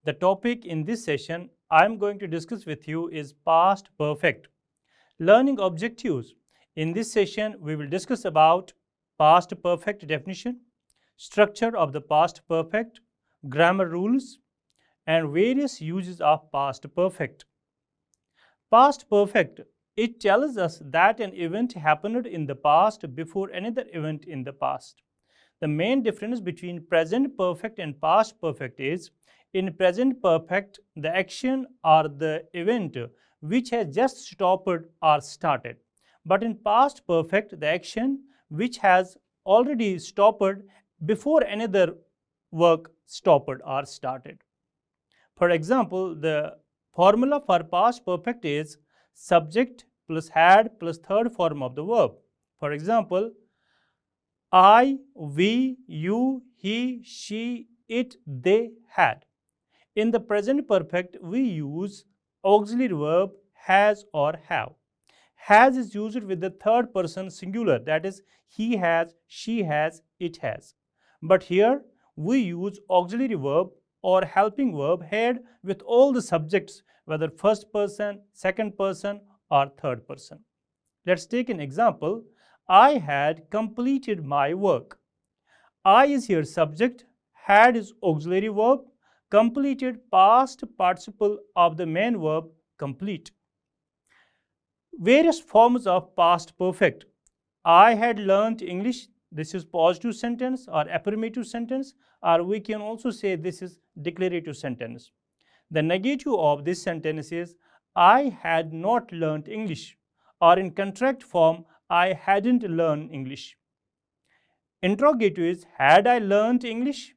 The topic in this session I am going to discuss with you is past perfect. Learning objectives. In this session, we will discuss about past perfect definition, structure of the past perfect, grammar rules, and various uses of past perfect. Past perfect. It tells us that an event happened in the past before another event in the past. The main difference between present perfect and past perfect is in present perfect, the action or the event which has just stopped or started. But in past perfect, the action which has already stopped before another work stopped or started. For example, the formula for past perfect is subject plus had plus third form of the verb. For example, I, we, you, he, she, it, they had. In the present perfect, we use auxiliary verb has or have. Has is used with the third person singular, that is, he has, she has, it has. But here we use auxiliary verb or helping verb had with all the subjects, whether first person, second person, or third person. Let's take an example. I had completed my work. I is here subject, had is auxiliary verb, completed past participle of the main verb complete. Various forms of past perfect. I had learned English. This is positive sentence or affirmative sentence, or we can also say this is declarative sentence. The negative of this sentence is I had not learned English, or in contract form, I hadn't learned English. Interrogative is had I learned English?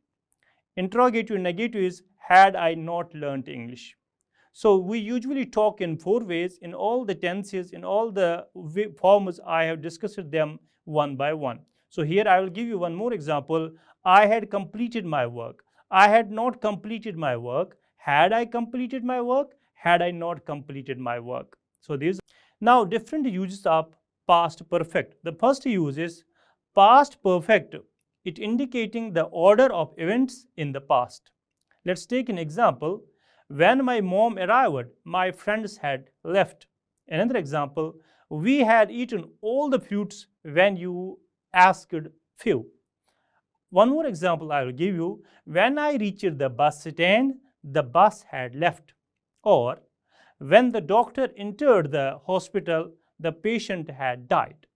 Interrogative negative is had I not learned English? So we usually talk in four ways in all the tenses, in all the forms. I have discussed them one by one. So here I will give you one more example. I had completed my work. I had not completed my work. Had I completed my work? Had I not completed my work? So these now different uses of past perfect. The first use is past perfect. It indicating the order of events in the past. Let's take an example. When my mom arrived, my friends had left. Another example, we had eaten all the fruits when you asked few. One more example I will give you. When I reached the bus stand, the bus had left. Or when the doctor entered the hospital, the patient had died.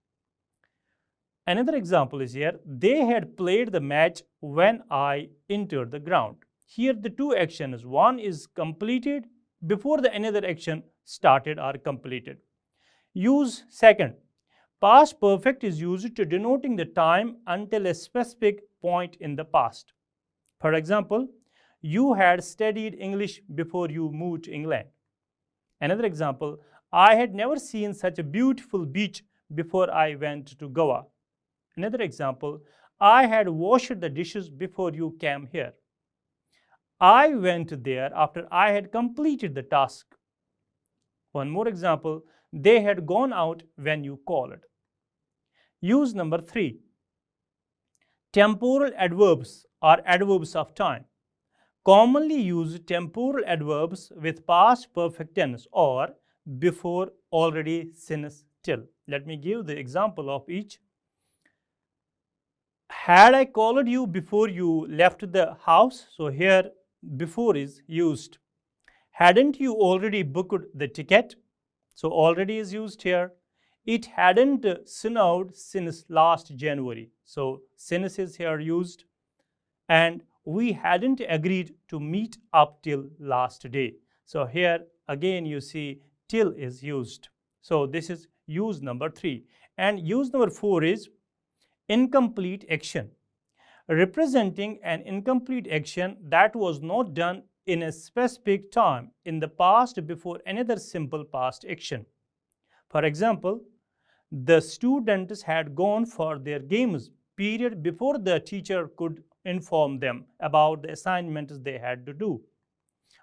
Another example is here. They had played the match when I entered the ground. Here the two actions, one is completed before the another action started or completed. Use second. Past perfect is used to denoting the time until a specific point in the past. For example, you had studied English before you moved to England. Another example, I had never seen such a beautiful beach before I went to Goa. Another example, I had washed the dishes before you came here. I went there after I had completed the task. One more example, they had gone out when you called. Use number 3. Temporal adverbs are adverbs of time. Commonly use temporal adverbs with past perfect tense or before, already, since, till. Let me give the example of each. Had I called you before you left the house? So here before is used. Hadn't you already booked the ticket? So already is used here. It hadn't snowed since last January. So since is here used. And we hadn't agreed to meet up till last day. So here again you see till is used. So this is use number 3. And use number 4 is incomplete action, representing an incomplete action that was not done in a specific time in the past before another simple past action. For example, the students had gone for their games period before the teacher could inform them about the assignments they had to do.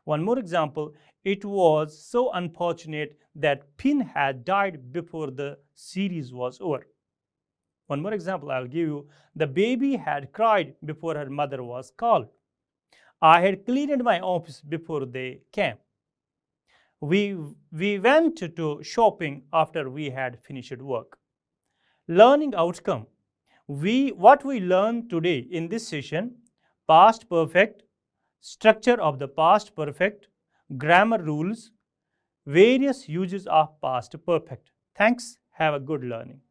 One more example, it was so unfortunate that Pin had died before the series was over. One more example I'll give you. The baby had cried before her mother was called. I had cleaned my office before they came. We went to shopping after we had finished work. Learning outcome. What we learned today in this session: past perfect, structure of the past perfect, grammar rules, various uses of past perfect. Thanks. Have a good learning.